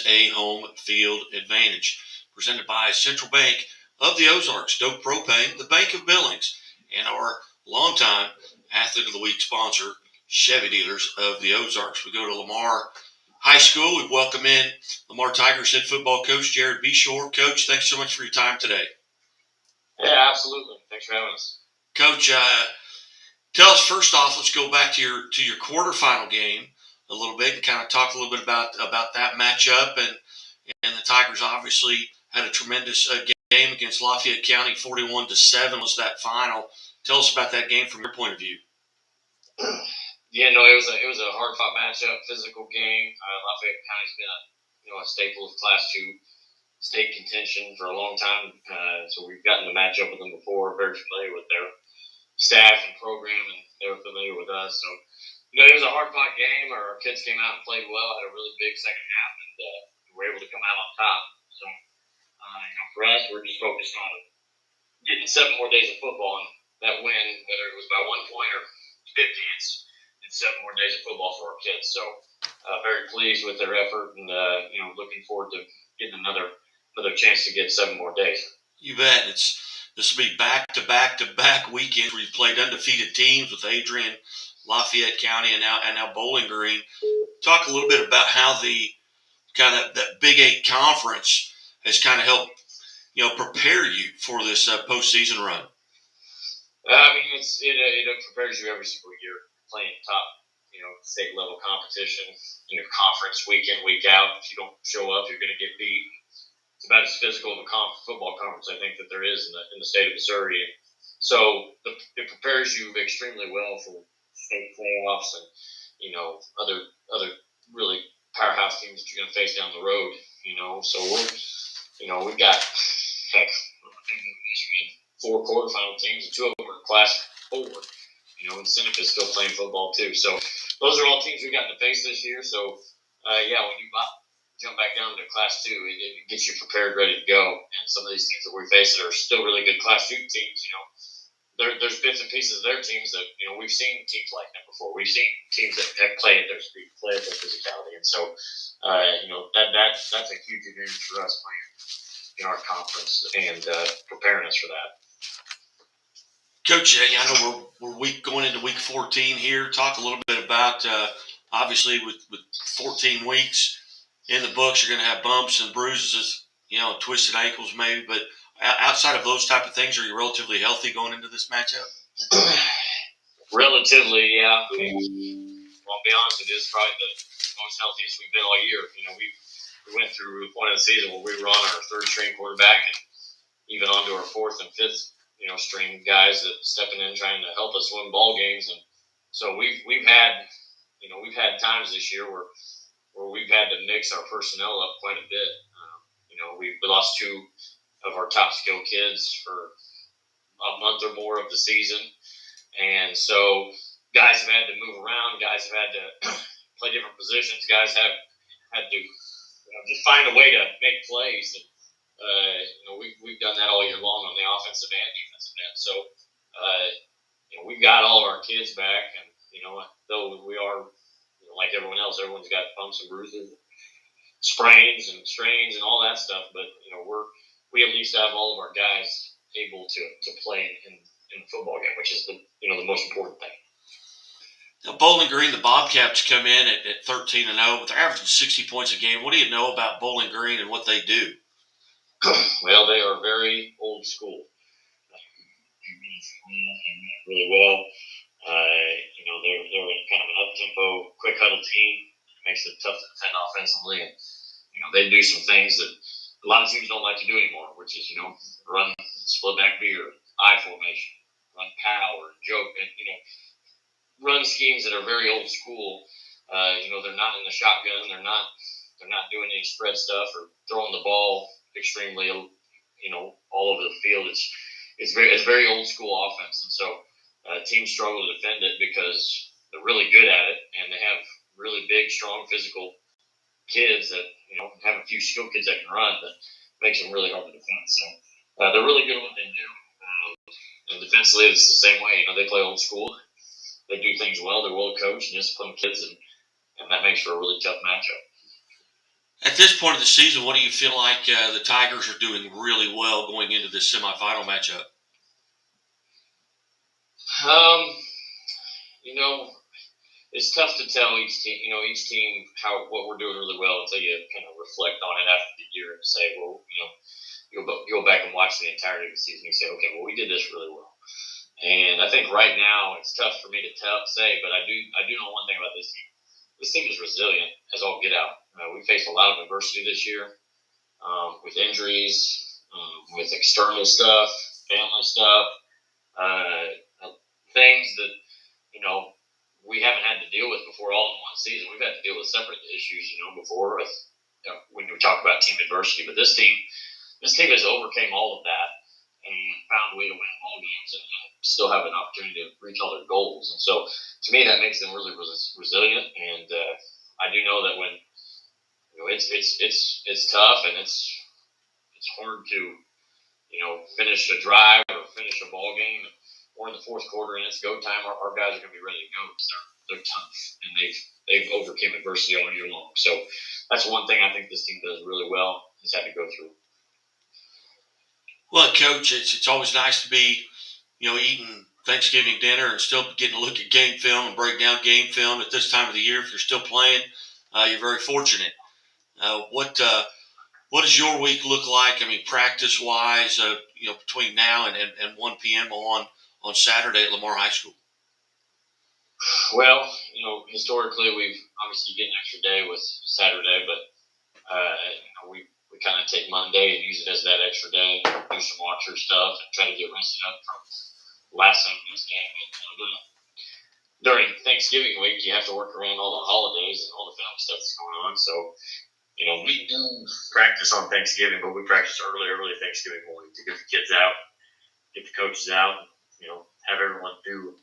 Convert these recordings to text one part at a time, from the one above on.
a home field advantage. Presented by Central Bank of the Ozarks, Dope Propane, the Bank of Billings, and our longtime Athlete of the Week sponsor, Chevy Dealers of the Ozarks. We go to Lamar High School. We welcome in Lamar Tigers head football coach Jerod BeShore. Coach, thanks so much for your time today. Yeah, absolutely. Thanks for having us. Coach, tell us first off, let's go back to your quarterfinal game a little bit and kind of talk a little bit about that matchup. And the Tigers obviously had a tremendous game against Lafayette County, 41-7 was that final. Tell us about that game from your point of view. Yeah, no, it was a hard fought matchup, physical game. Lafayette County's been a staple of Class 2 state contention for a long time. So we've gotten to match up with them before, very familiar with their staff and program, and they were familiar with us. So, it was a hard-fought game. Our kids came out and played well, had a really big second half, and we were able to come out on top. So, for us, we're just focused on getting 7 more days of football, and that win, whether it was by 1 point or 50, it's 7 more days of football for our kids. So, very pleased with their effort, and looking forward to getting another chance to get 7 more days. You bet. This will be back-to-back weekends where you played undefeated teams with Adrian, Lafayette County, and now Bowling Green. Talk a little bit about how the kind of that Big 8 conference has kind of helped prepare you for this postseason run. It prepares you every single year playing top state level competition in your conference week in, week out. If you don't show up, you're going to get beat. It's about as physical of a football conference I think that there is in the state of Missouri. So it prepares you extremely well for state playoffs and other really powerhouse teams that you're going to face down the road. So we've got 4 quarterfinal teams, and 2 of them are Class 4. And Seneca's still playing football too. So those are all teams we've gotten to face this year. So when you jump back down to Class 2, it gets you prepared, ready to go. And some of these teams that we face that are still really good Class 2 teams, there's bits and pieces of their teams that, we've seen teams like that before. We've seen teams that have played their speed, played their physicality. And so, that's a huge advantage for us playing in our conference and preparing us for that. Coach, I know we're going into week 14 here. Talk a little bit about, obviously, with 14 weeks in the books, you're going to have bumps and bruises, twisted ankles maybe. But outside of those type of things, are you relatively healthy going into this matchup? Relatively, yeah. I'll be honest with you, it's probably the most healthiest we've been all year. We went through a point of the season where we were on our 3rd string quarterback and even onto our 4th and 5th, string guys that stepping in trying to help us win ball games. And so we've had times this year where we've had to mix our personnel up quite a bit. We lost 2 of our top skill kids for a month or more of the season. And so guys have had to move around. Guys have had to play different positions. Guys have had to just find a way to make plays. And, we've done that all year long on the offensive and defensive end. So, we've got all of our kids back. And, though we are, like everyone else, everyone's got bumps and bruises, sprains and strains and all that stuff. But, we at least have all of our guys able to play in the football game, which is the most important thing. Now, Bowling Green, the Bobcats come in at 13-0, but they're averaging 60 points a game. What do you know about Bowling Green and what they do? Well, they are very old school. Really well. They're kind of an up-tempo, quick huddle team. Makes it tough to defend offensively, and they do some things that a lot of teams don't like to do anymore, which is run split back veer, I formation, run power, joke, and run schemes that are very old school. They're not in the shotgun. They're not doing any spread stuff or throwing the ball extremely, all over the field. It's very old school offense, and so teams struggle to defend it because they're really good at it, and they have really big, strong, physical kids that have a few skill kids that can run, but makes them really hard to defend. So they're really good at what they do. And defensively, it's the same way. They play old school. They do things well. They're well coached and disciplined kids, and that makes for a really tough matchup. At this point of the season, what do you feel like the Tigers are doing really well going into this semifinal matchup? Um, you know, it's tough to tell each team. Each team what we're doing really well until you kind of reflect on it after the year and say, well, you'll go back and watch the entirety of the season. You say, okay, well, we did this really well. And I think right now it's tough for me to say, but I do know one thing about this team. This team is resilient as all get out. We faced a lot of adversity this year, with injuries, with external stuff, family stuff, things that we haven't had to deal with before all in one season. We've had to deal with separate issues, before with, when we talk about team adversity. But this team has overcame all of that and found a way to win ball games and still have an opportunity to reach all their goals. And so, to me, that makes them really resilient. And I do know that when it's tough and it's hard to finish a drive or finish a ball game. We're in the fourth quarter and it's go time. Our guys are going to be ready to go because they're tough and they've overcome adversity all year long. So that's one thing I think this team does really well. Has had to go through. Well, Coach, it's always nice to be, eating Thanksgiving dinner and still getting to look at game film and break down game film at this time of the year. If you're still playing, you're very fortunate. What does your week look like? I mean, practice-wise, between now and 1 p.m. on Saturday at Lamar High School? Well, historically we've obviously get an extra day with Saturday, but we kind of take Monday and use it as that extra day, do some watcher stuff, and try to get rested up from last Sunday's game. During Thanksgiving week, you have to work around all the holidays and all the family stuff that's going on. So, we do practice on Thanksgiving, but we practice early Thanksgiving morning to get the kids out, get the coaches out, have everyone do,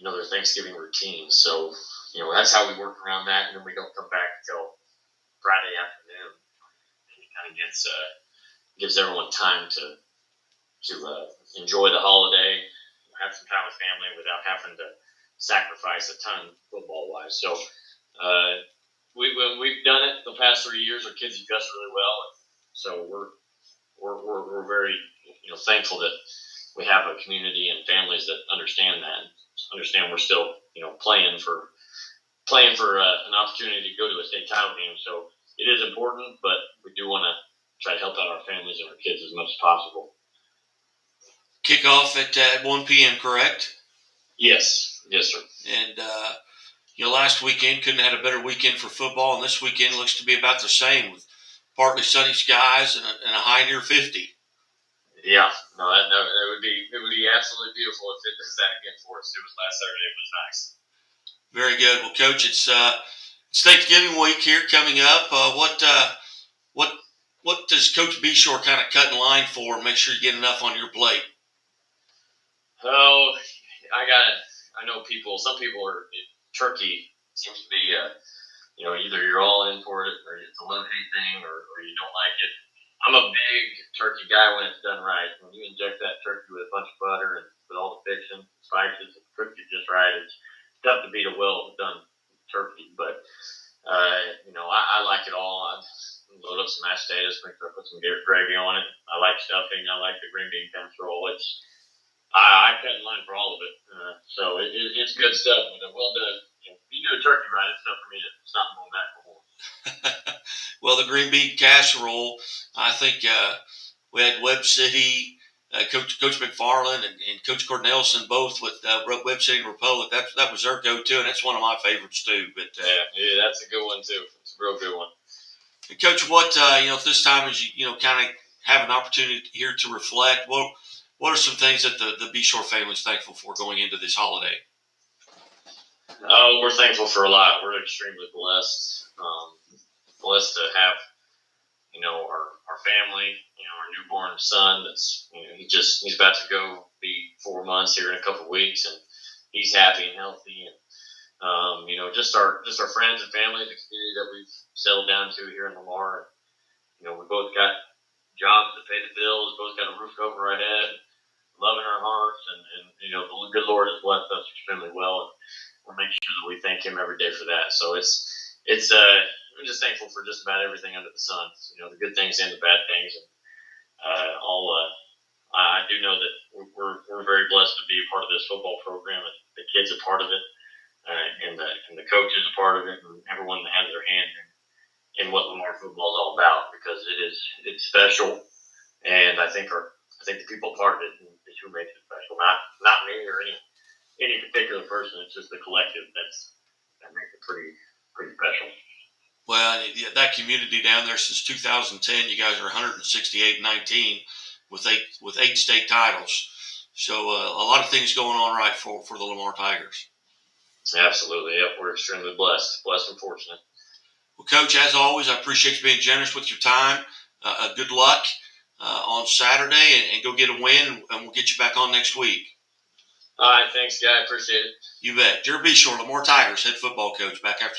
their Thanksgiving routines. So, that's how we work around that, and then we don't come back until Friday afternoon. And it kind of gives everyone time to enjoy the holiday, have some time with family without having to sacrifice a ton football wise. So we've done it the past 3 years. Our kids adjust really well, so we're very thankful that we have a community and families that understand that. Understand we're still playing for an opportunity to go to a state title game. So it is important, but we do want to try to help out our families and our kids as much as possible. Kickoff at 1 p.m., correct? Yes, sir. And, last weekend couldn't have had a better weekend for football, and this weekend looks to be about the same with partly sunny skies and a high near 50. Yeah, no, it would be absolutely beautiful if it does that again for us. It was last Saturday. It was nice. Very good. Well, Coach, it's Thanksgiving week here coming up. What does Coach BeShore kind of cut in line for? Make sure you get enough on your plate. Oh, I know some people are, turkey seems to be, either you're all in for it or it's a love-hate thing or you don't like it. I'm a big turkey guy when it's done right. When you inject that turkey with a bunch of butter and with all the fixing, spices, and cook it just right, it's tough to beat a well-done turkey. But, I like it all. I load up some mashed potatoes, put some gravy on it. I like stuffing. I like the green bean casserole. I cut in line for all of it. So it's good stuff. But well done. If you do a turkey right, it's enough for me to stop going back for more. Well, the green bean casserole, I think we had Webb City, Coach McFarland and Coach Cornelison both with Webb City and Republic. That was their go-to, and that's one of my favorites too. But yeah, that's a good one too. It's a real good one. Coach, what this time as you kind of have an opportunity here to reflect, what are some things that the BeShore family is thankful for going into this holiday? We're thankful for a lot. We're extremely blessed. Blessed to have our family, our newborn son. That's he's about to go be 4 months here in a couple of weeks, and he's happy and healthy. And just our friends and family, the community that we've settled down to here in Lamar. We both got jobs to pay the bills, both got a roof over our head, love in our hearts, and the good Lord has blessed us extremely well, and we're making sure that we thank Him every day for that. So it's I'm just thankful for just about everything under the sun. You know, the good things and the bad things. And I do know that we're very blessed to be a part of this football program, and the kids are part of it, and the coaches are part of it, and everyone that has their hand in what Lamar football is all about, because it's special, and I think the people part of it is who makes it special, not me or any particular person. It's just the collective that makes it pretty special. Well, that community down there since 2010, you guys are 168-19 with eight state titles. So a lot of things going on right for the Lamar Tigers. Absolutely, yep. We're extremely blessed and fortunate. Well, Coach, as always, I appreciate you being generous with your time. Good luck on Saturday, and go get a win, and we'll get you back on next week. All right, thanks, guy. I appreciate it. You bet. Jerod BeShore, Lamar Tigers head football coach, back after